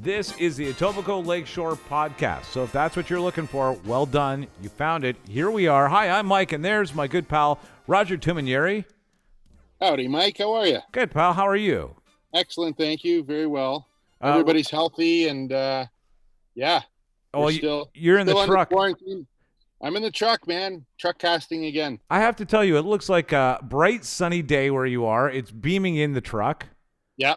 This is the Etobicoke Lakeshore Podcast. So if that's what you're looking for, well done. You found it. Here we are. Hi, I'm Mike, and there's my good pal, Roger Tumanieri. Howdy, Mike. How are you? Good, pal. How are you? Excellent. Thank you. Very well. Everybody's healthy, and yeah. Oh, you're in the truck. I'm in the truck, man. Truck casting again. I have to tell you, it looks like a bright, sunny day where you are. It's beaming in the truck. Yeah.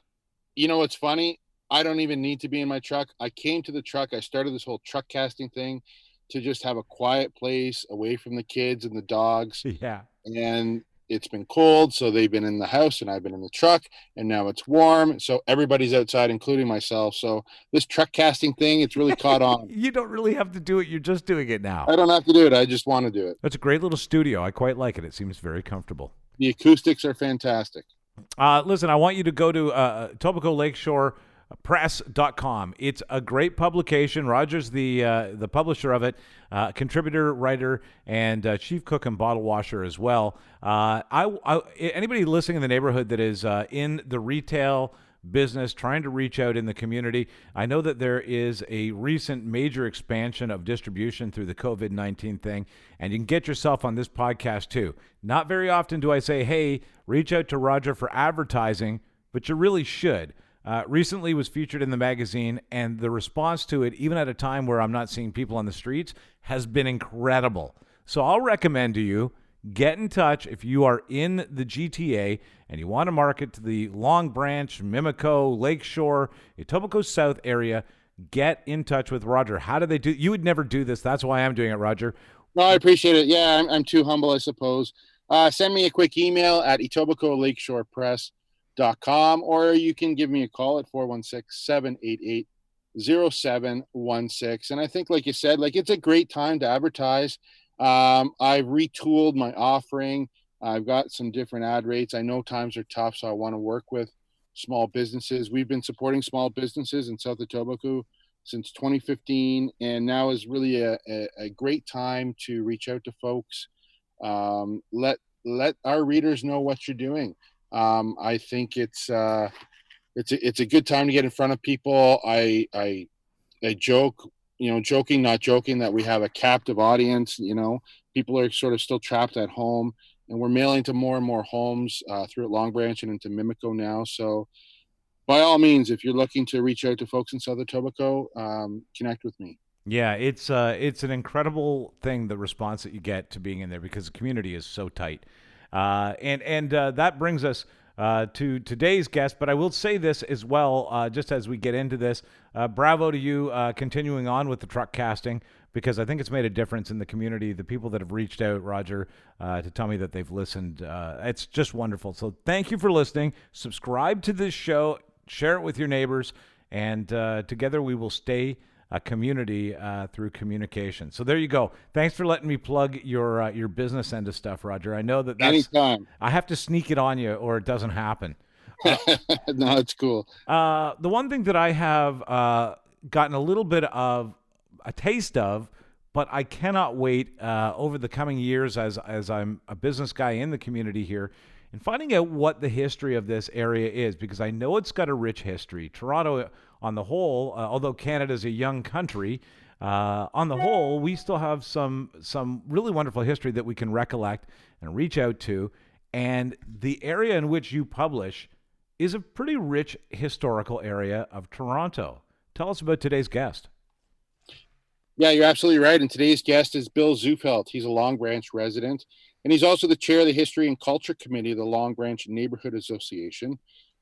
You know what's funny? I don't even need to be in my truck. I came to the truck. I started this whole truck casting thing to just have a quiet place away from the kids and the dogs. Yeah. And it's been cold, so they've been in the house and I've been in the truck, and now it's warm. So everybody's outside, including myself. So this truck casting thing, it's really caught on. You don't really have to do it. You're just doing it now. I don't have to do it. I just want to do it. That's a great little studio. I quite like it. It seems very comfortable. The acoustics are fantastic. Listen, I want you to go to Etobicoke Lakeshore Press.com. It's a great publication. Roger's the publisher of it, contributor, writer, and chief cook and bottle washer as well. Anybody listening in the neighborhood that is in the retail business, trying to reach out in the community, I know that there is a recent major expansion of distribution through the COVID-19 thing, and you can get yourself on this podcast too. Not very often do I say, hey, reach out to Roger for advertising, but you really should. Recently was featured in the magazine, and the response to it, even at a time where I'm not seeing people on the streets, has been incredible. So I'll recommend to you, get in touch if you are in the GTA and you want to market to the Long Branch, Mimico, Lakeshore, Etobicoke South area. Get in touch with Roger. How do they do? You would never do this. That's why I'm doing it, Roger. No, I appreciate it. Yeah, I'm too humble, I suppose. Send me a quick email at Etobicoke Lakeshore Press.com, or you can give me a call at 416-788-0716. And I think, like you said, it's a great time to advertise. I've retooled my offering. I've got some different ad rates. I know times are tough, so I want to work with small businesses. We've been supporting small businesses in South Etobicoke since 2015, and now is really a great time to reach out to folks. Let our readers know what you're doing. I think it's a good time to get in front of people. I joke, joking, not joking, that we have a captive audience. People are sort of still trapped at home, and we're mailing to more and more homes through Long Branch and into Mimico now. So by all means, if you're looking to reach out to folks in South Etobicoke, connect with me. Yeah, it's an incredible thing, the response that you get to being in there, because the community is so tight. And that brings us to today's guest. But I will say this as well, just as we get into this, bravo to you continuing on with the truck casting, because I think it's made a difference in the community. The people that have reached out, Roger, to tell me that they've listened, it's just wonderful. So thank you for listening. Subscribe to this show, share it with your neighbors, and together we will stay a community through communication. So there you go. Thanks for letting me plug your business end of stuff, Roger. I know that's anytime. I have to sneak it on you or it doesn't happen. No, it's cool. The one thing that I have gotten a little bit of a taste of, but I cannot wait over the coming years as I'm a business guy in the community here, and finding out what the history of this area is, because I know it's got a rich history. Toronto, on the whole, although Canada's a young country, on the whole, we still have some really wonderful history that we can recollect and reach out to. And the area in which you publish is a pretty rich historical area of Toronto. Tell us about today's guest. Yeah, you're absolutely right. And today's guest is Bill Zufelt. He's a Long Branch resident, and he's also the chair of the History and Culture Committee of the Long Branch Neighbourhood Association.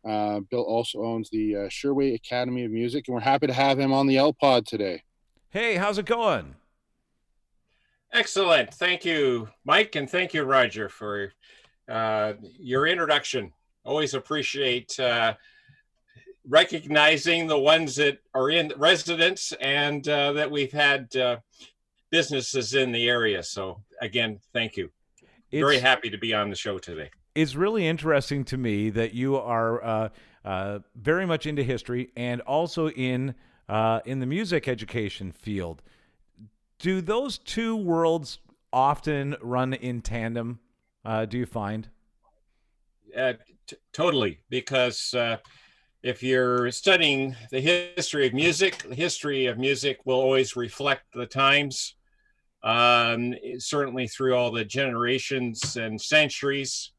Bill also owns the Sherway Academy of Music, and we're happy to have him on the ELPod today. Hey, how's it going? Excellent. Thank you, Mike, and thank you, Roger, for your introduction. Always appreciate recognizing the ones that are in residents and that we've had businesses in the area. So again, thank you. Very happy to be on the show today. It's really interesting to me that you are very much into history and also in the music education field. Do those two worlds often run in tandem, do you find? Totally, because if you're studying the history of music, the history of music will always reflect the times, certainly through all the generations and centuries.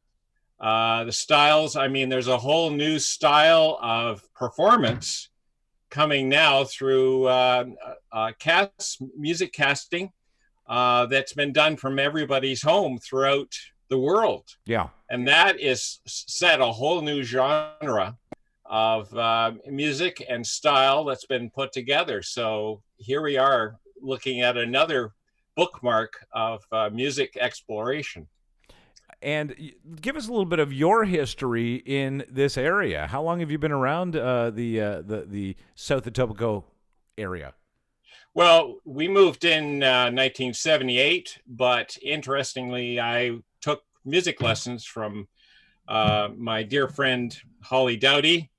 The styles, I mean, there's a whole new style of performance coming now through music casting that's been done from everybody's home throughout the world. Yeah. And that is set a whole new genre of music and style that's been put together. So here we are looking at another bookmark of music exploration. And give us a little bit of your history in this area. How long have you been around the South Etobicoke area? Well, we moved in 1978, but interestingly, I took music lessons from my dear friend Holly Dowdy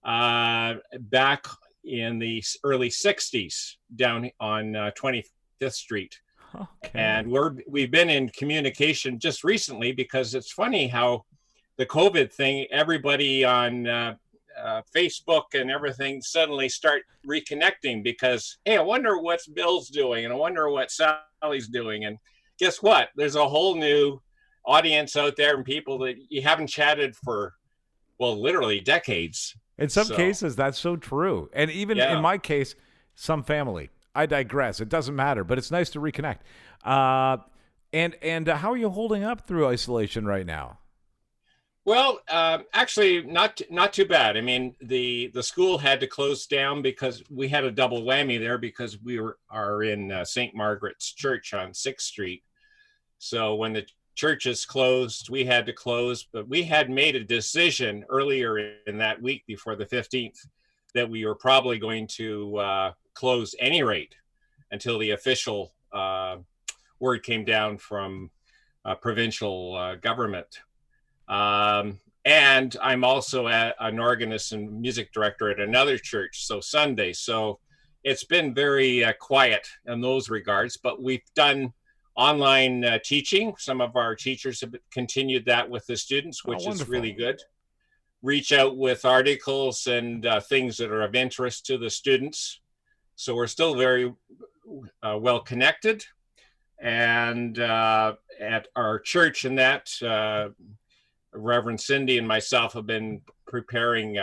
back in the early 60s down on 25th Street. Okay. And we've been in communication just recently, because it's funny how the COVID thing, everybody on Facebook and everything suddenly start reconnecting because, hey, I wonder what Bill's doing and I wonder what Sally's doing. And guess what? There's a whole new audience out there and people that you haven't chatted for, well, literally decades. In some cases, that's so true. And even in my case, some family. I digress. It doesn't matter, but it's nice to reconnect. And how are you holding up through isolation right now? Well, actually, not too bad. I mean, the school had to close down because we had a double whammy there because we are in St. Margaret's Church on 6th Street. So when the churches closed, we had to close. But we had made a decision earlier in that week before the 15th that we were probably going to close any rate until the official word came down from provincial government. And I'm also an organist and music director at another church, so Sunday. So it's been very quiet in those regards, but we've done online teaching. Some of our teachers have continued that with the students, which is really good. Reach out with articles and things that are of interest to the students. So we're still very well connected. And at our church and that, Reverend Cindy and myself have been preparing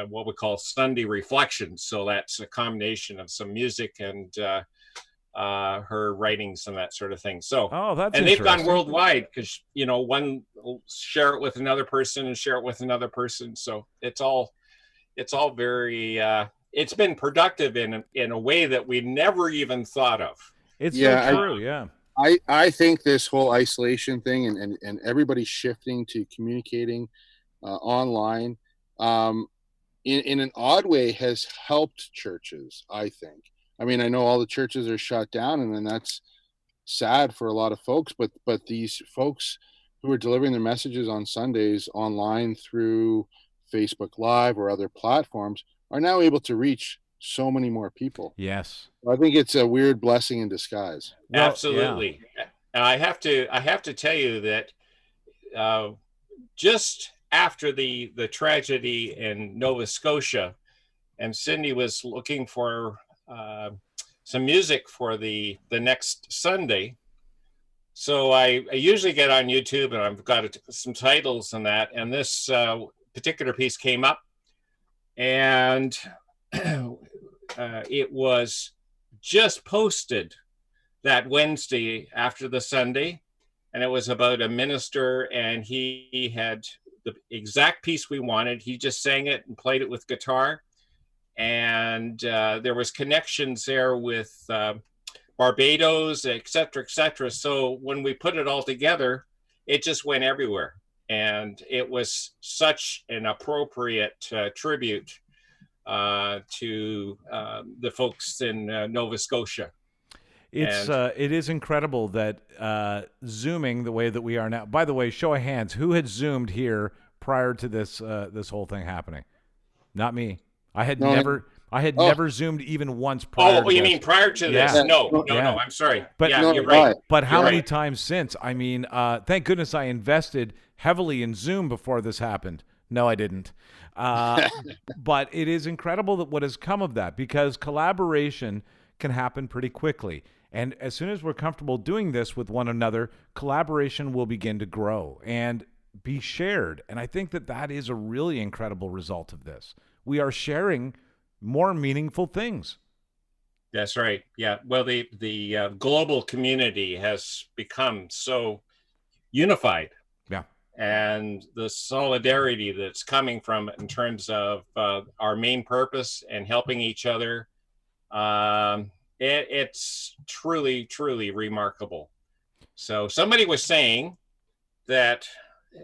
what we call Sunday reflections. So that's a combination of some music and her writings and that sort of thing. So, and they've gone worldwide because, you know, one will share it with another person and share it with another person. So it's all very, it's been productive in a way that we never even thought of. It's so true. Yeah. I think this whole isolation thing and everybody shifting to communicating online in an odd way has helped churches, I think. I mean, I know all the churches are shut down and then that's sad for a lot of folks, but these folks who are delivering their messages on Sundays online through Facebook Live or other platforms are now able to reach so many more people. Yes. I think it's a weird blessing in disguise. Well, absolutely. Yeah. I have to tell you that just after the tragedy in Nova Scotia, and Cindy was looking for some music for the next Sunday. So I usually get on YouTube and I've got some titles and that, and this particular piece came up, and it was just posted that Wednesday after the Sunday, and it was about a minister, and he had the exact piece we wanted. He just sang it and played it with guitar, and there was connections there with Barbados, et cetera, So when we put it all together, it just went everywhere, and it was such an appropriate tribute to the folks in Nova Scotia. It is incredible that Zooming the way that we are now. By the way, show of hands, who had Zoomed here prior to this whole thing happening? Not me. I had never Zoomed even once prior. Oh, you mean prior to this? No, I'm sorry. But you're right. But how many times since? I mean, thank goodness I invested heavily in Zoom before this happened. No, I didn't. But it is incredible that what has come of that, because collaboration can happen pretty quickly. And as soon as we're comfortable doing this with one another, collaboration will begin to grow and be shared. And I think that that is a really incredible result of this. We are sharing more meaningful things. That's right. Yeah. Well, the global community has become so unified. Yeah. And the solidarity that's coming from it in terms of our main purpose and helping each other, it's truly, truly remarkable. So somebody was saying that,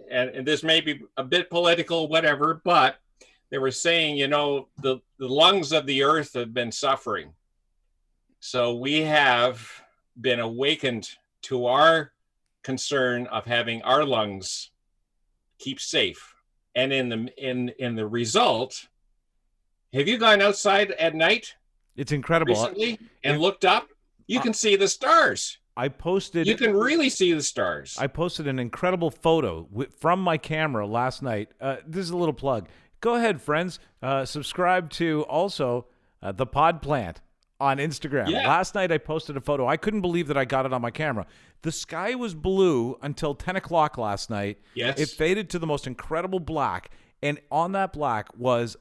and this may be a bit political, whatever, but they were saying, the lungs of the earth have been suffering. So we have been awakened to our concern of having our lungs keep safe. And in the result, have you gone outside at night? It's incredible. Recently and looked up? You can see the stars. You can really see the stars. I posted an incredible photo from my camera last night. This is a little plug. Go ahead, friends. Subscribe to also the Pod Plant on Instagram. Yeah. Last night I posted a photo. I couldn't believe that I got it on my camera. The sky was blue until 10 o'clock last night. Yes. It faded to the most incredible black. And on that black was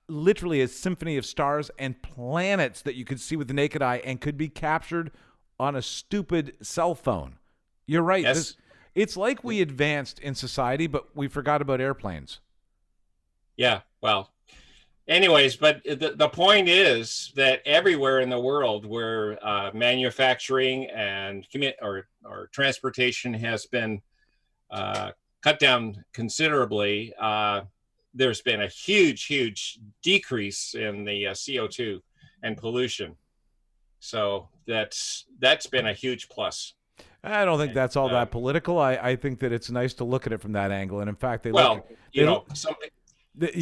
literally a symphony of stars and planets that you could see with the naked eye and could be captured on a stupid cell phone. You're right. Yes. It's like we advanced in society, but we forgot about airplanes. Yeah, well, anyways, but the point is that everywhere in the world where manufacturing and or transportation has been cut down considerably, there's been a huge decrease in the CO2 and pollution. So that's been a huge plus. I don't think that's all that political. I think that it's nice to look at it from that angle. And in fact,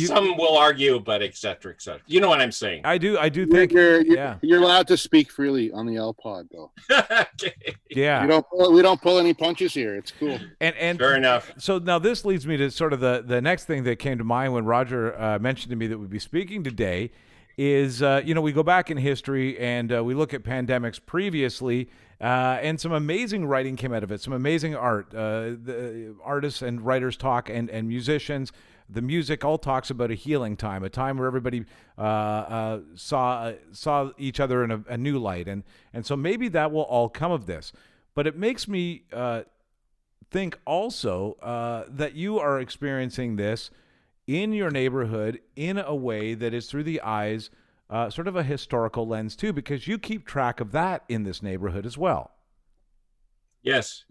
some will argue, but et cetera, et cetera. You know what I'm saying? I do think you're allowed to speak freely on the ELPod, though. Okay. Yeah. We don't pull any punches here. It's cool. And fair enough. So now this leads me to sort of the next thing that came to mind when Roger mentioned to me that we'd be speaking today is, we go back in history and we look at pandemics previously, and some amazing writing came out of it, some amazing art. The artists and writers talk, and musicians. The music all talks about a healing time, a time where everybody saw each other in a new light. And so maybe that will all come of this. But it makes me think also that you are experiencing this in your neighborhood in a way that is through the eyes, sort of a historical lens too, because you keep track of that in this neighborhood as well. Yes.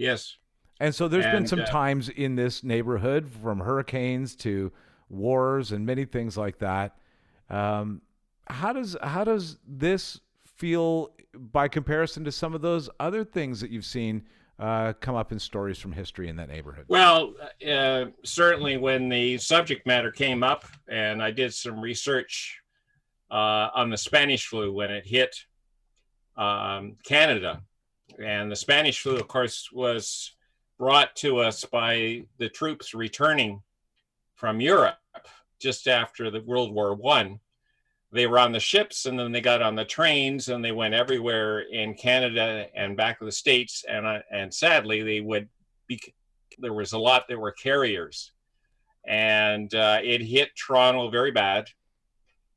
And so there's been some times in this neighborhood, from hurricanes to wars and many things like that. How does this feel by comparison to some of those other things that you've seen come up in stories from history in that neighborhood? Well, certainly when the subject matter came up, and I did some research on the Spanish flu when it hit Canada. And the Spanish flu, of course, was brought to us by the troops returning from Europe just after the World War I. They were on the ships, and then they got on the trains, and they went everywhere in Canada and back to the States. And sadly, there was a lot that were carriers, and it hit Toronto very bad.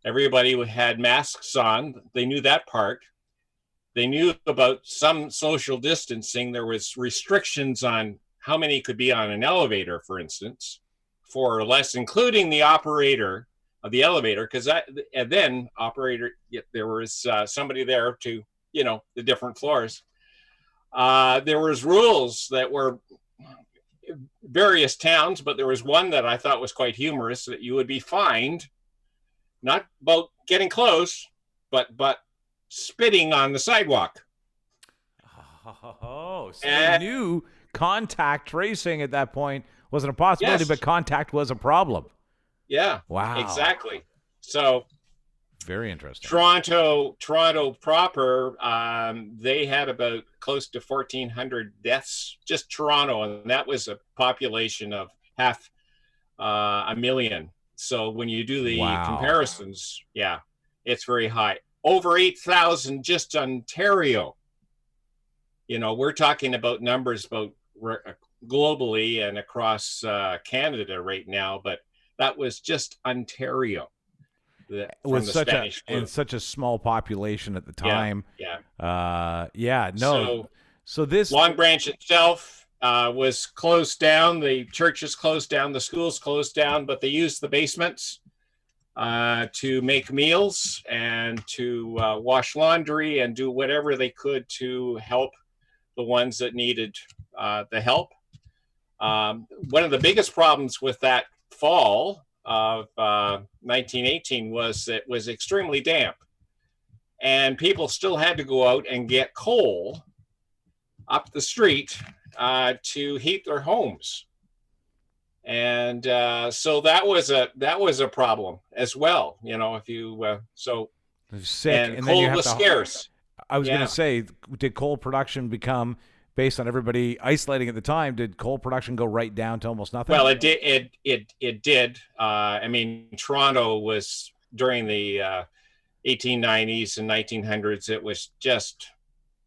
Everybody had masks on. They knew that part. They knew about some social distancing. There was restrictions on how many could be on an elevator, for instance, 4 or less, including the operator of the elevator, because there was somebody there to, the different floors. There was rules that were various towns, but there was one that I thought was quite humorous, that you would be fined, not about getting close, but spitting on the sidewalk. Oh, so they knew contact tracing at that point wasn't a possibility, yes. But contact was a problem. Yeah. Wow. Exactly. So very interesting. Toronto proper, they had about close to 1,400 deaths, just Toronto, and that was a population of half a million. So when you do the Wow. comparisons, yeah, it's very high. Over 8,000 just Ontario. You know, we're talking about numbers about globally and across Canada right now, but that was just Ontario from With the such Spanish flu. and such a small population at the Yeah, time. yeah. Yeah, no. So this Long Branch itself was closed down. The churches closed down, the schools closed down, but they used the basements to make meals and to wash laundry and do whatever they could to help the ones that needed the help. One of the biggest problems with that fall of 1918 was it was extremely damp, and people still had to go out and get coal up the street to heat their homes. And so that was a problem as well. You know, if you sick, and and then coal you have was to. scarce. I was Yeah. going to say, did coal production become, based on everybody isolating at the time, did coal production go right down to almost nothing? Well, it did. It did. I mean, Toronto was during the 1890s and 1900s. It was just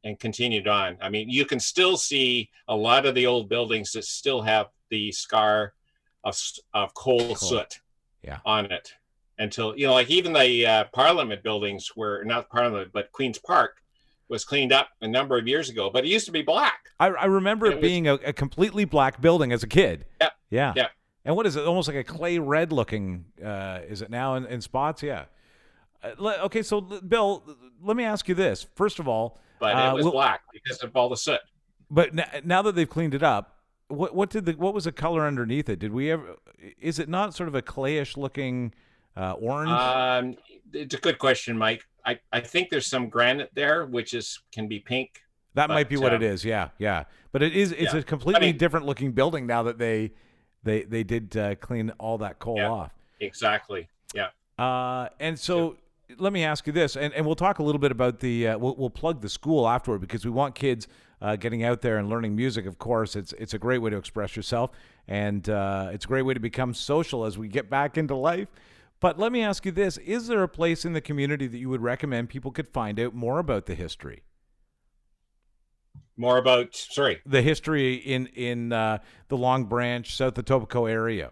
and continued on. I mean, you can still see a lot of the old buildings that still have the scar of coal soot on it. Until, you know, like even the Parliament buildings were not Parliament, but Queen's Park was cleaned up a number of years ago, but it used to be black. I remember it being a completely black building as a kid. Yeah. Yeah. Yeah. And what is it? Almost like a clay red looking, is it now in spots? Yeah. Okay, so Bill, let me ask you this. First of all, but it was black because of all the soot. But now that they've cleaned it up, what was the color underneath it? Did we ever? Is it not sort of a clayish looking orange? It's a good question, Mike. I think there's some granite there, which can be pink. That might be what it is. Yeah. But it's a completely different looking building now that they did clean all that coal off. Exactly. Yeah. And so let me ask you this, and we'll talk a little bit about the we'll plug the school afterward, because we want kids getting out there and learning music. Of course, it's a great way to express yourself, and it's a great way to become social as we get back into life. But let me ask you this: is there a place in the community that you would recommend people could find out more about the history? More about the history in the Long Branch, South Etobicoke area.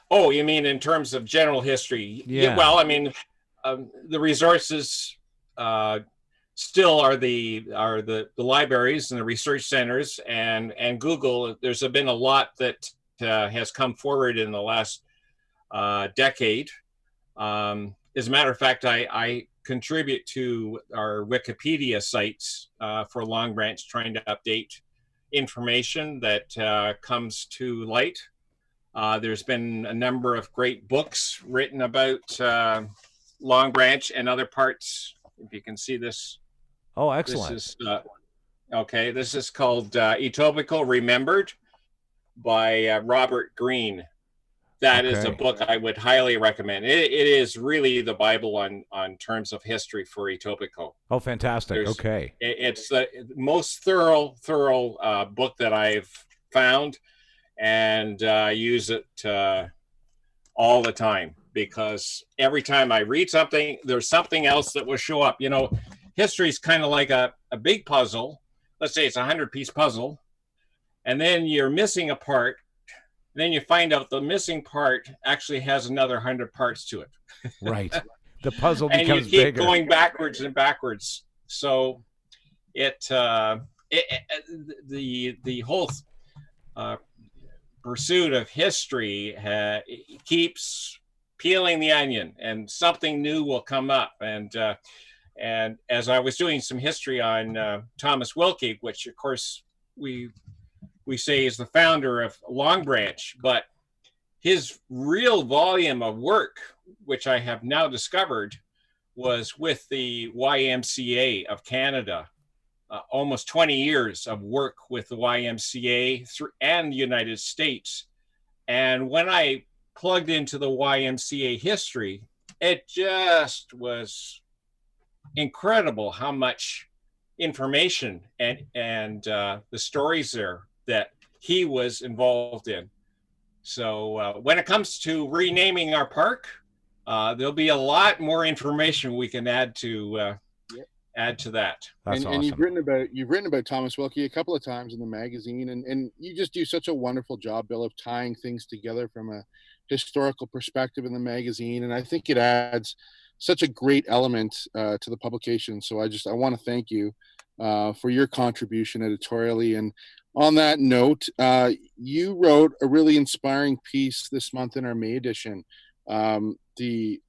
Oh, you mean in terms of general history? Yeah. Well, I mean, the resources still are the libraries and the research centers and Google. There's been a lot that has come forward in the last decade. As a matter of fact, I contribute to our Wikipedia sites for Long Branch, trying to update information that comes to light. There's been a number of great books written about Long Branch and other parts. If you can see this. Oh, excellent. This is, okay, this is called Etobicoke Remembered by Robert Greene. That is a book I would highly recommend. It is really the Bible on terms of history for Etobicoke. Oh, fantastic. It's the most thorough book that I've found, and use it all the time, because every time I read something, there's something else that will show up. You know, history is kind of like a big puzzle. Let's say it's a 100-piece puzzle, and then you're missing a part. Then you find out the missing part actually has another 100 parts to it. Right. The puzzle becomes bigger. And you keep going backwards and backwards. So the whole pursuit of history keeps peeling the onion, and something new will come up. And as I was doing some history on Thomas Wilkie, which of course we say is the founder of Long Branch, but his real volume of work, which I have now discovered, was with the YMCA of Canada. Almost 20 years of work with the YMCA and the United States. And when I plugged into the YMCA history, it just was incredible how much information and the stories there that he was involved in. So when it comes to renaming our park, there'll be a lot more information we can add to that. That's and awesome. you've written about Thomas Wilkie a couple of times in the magazine, and you just do such a wonderful job, Bill, of tying things together from a historical perspective in the magazine, and I think it adds such a great element to the publication. So I want to thank you for your contribution editorially. And on that note, you wrote a really inspiring piece this month in our May edition, the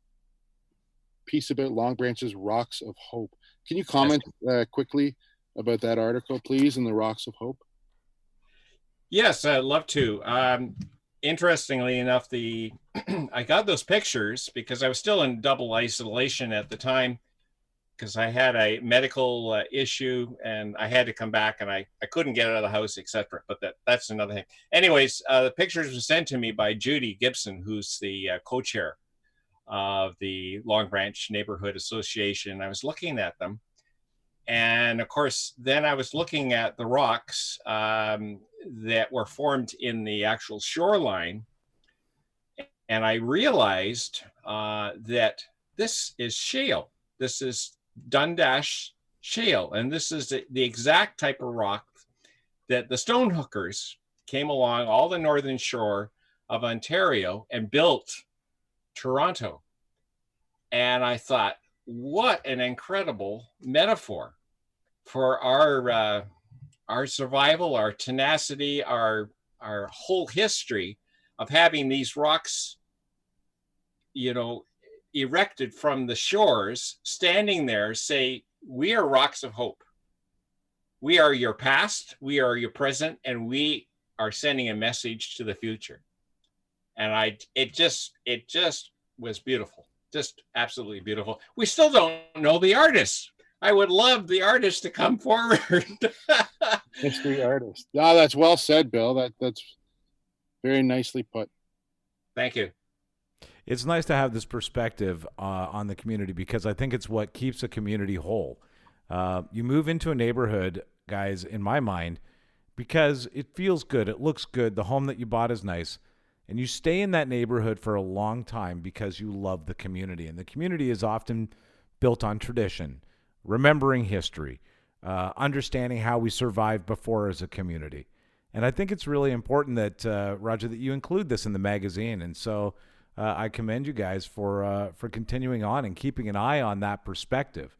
piece about Long Branch's Rocks of Hope. Can you comment quickly about that article, please, and the Rocks of Hope? Yes, I'd love to. Interestingly enough, I got those pictures because I was still in double isolation at the time because I had a medical issue and I had to come back and I couldn't get out of the house, etc. But that's another thing. Anyways, the pictures were sent to me by Judy Gibson, who's the co-chair of the Long Branch Neighbourhood Association. I was looking at them. And of course, then I was looking at the rocks that were formed in the actual shoreline. And I realized that this is shale. This is Dundas shale. And this is the exact type of rock that the stone hookers came along all the northern shore of Ontario and built Toronto. And I thought, what an incredible metaphor for our survival, our tenacity, our whole history of having these rocks, erected from the shores, standing there, say, we are rocks of hope. We are your past, we are your present, and we are sending a message to the future. And it just was beautiful, just absolutely beautiful. We still don't know the artist. I would love the artist to come forward. History artist. No, that's well said, Bill. That's very nicely put. Thank you. It's nice to have this perspective on the community because I think it's what keeps a community whole. You move into a neighborhood, guys, in my mind, because it feels good. It looks good. The home that you bought is nice. And you stay in that neighborhood for a long time because you love the community. And the community is often built on tradition, remembering history, understanding how we survived before as a community. And I think it's really important that, Roger, that you include this in the magazine. And so I commend you guys for continuing on and keeping an eye on that perspective.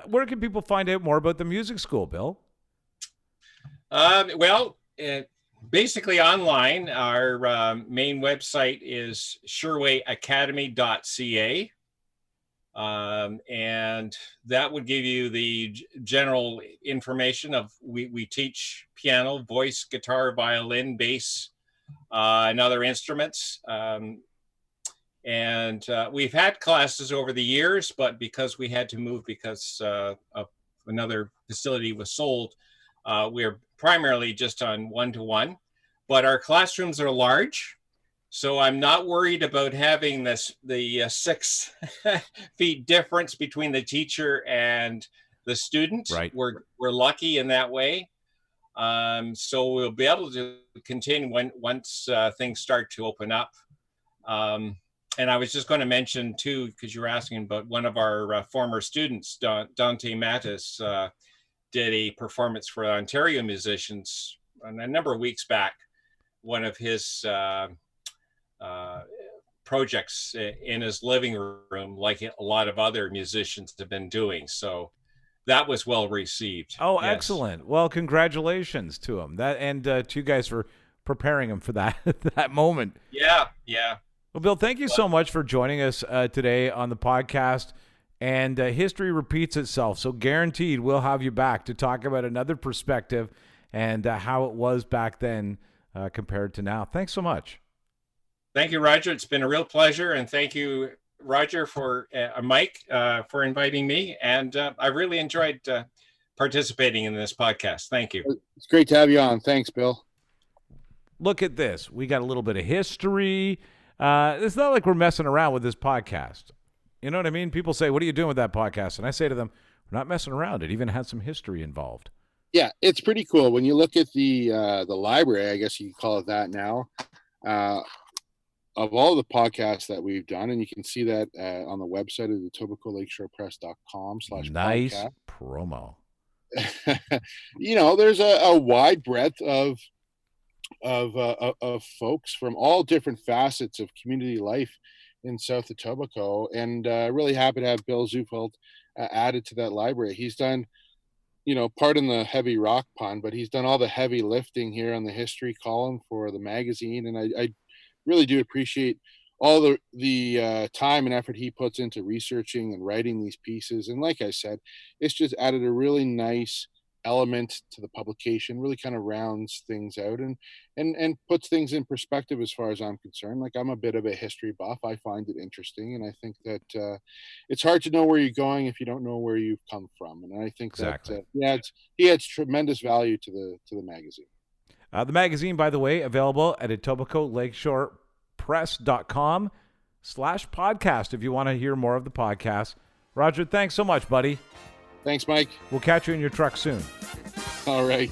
Where can people find out more about the music school, Bill? Basically online. Our main website is sherwayacademy.ca. And that would give you the general information of we teach piano, voice, guitar, violin, bass, and other instruments. And we've had classes over the years, but because we had to move because of another facility was sold, we're primarily just on one-to-one. But our classrooms are large. So I'm not worried about having the 6 feet difference between the teacher and the student. Right. We're lucky in that way. So we'll be able to continue once things start to open up. And I was just going to mention too, because you were asking about one of our former students, Dante Mattis, did a performance for Ontario musicians a number of weeks back. One of his projects in his living room, like a lot of other musicians have been doing. So that was well received. Oh, yes. Excellent. Well, congratulations to him and to you guys for preparing him for that that moment. Yeah. Well, Bill, thank you so much for joining us today on the podcast. And history repeats itself, so guaranteed we'll have you back to talk about another perspective and how it was back then compared to now. Thanks so much. Thank you, Roger. It's been a real pleasure. And thank you, Roger, for Mike, for inviting me. And I really enjoyed participating in this podcast. Thank you. It's great to have you on. Thanks, Bill. Look at this. We got a little bit of history. It's not like we're messing around with this podcast. You know what I mean? People say, what are you doing with that podcast? And I say to them, we're not messing around. It even has some history involved. Yeah, it's pretty cool. When you look at the library, I guess you could call it that now, of all the podcasts that we've done, and you can see that on the website of the Nice etobicoakeshorepress.com/podcast. promo. There's a wide breadth of folks from all different facets of community life in South Etobicoke, and really happy to have Bill Zufelt added to that library. He's done, pardon the heavy rock pun, but he's done all the heavy lifting here on the history column for the magazine, and I really do appreciate all the time and effort he puts into researching and writing these pieces. And like I said, it's just added a really nice element to the publication, really kind of rounds things out and puts things in perspective as far as I'm concerned. Like, I'm a bit of a history buff. I find it interesting, and I think that it's hard to know where you're going if you don't know where you've come from. And I think Exactly. that he adds tremendous value to the magazine. The magazine, by the way, available at etobicoakeshorepress.com/podcast if you want to hear more of the podcast. Roger, thanks so much, buddy. Thanks, Mike. We'll catch you in your truck soon. All right.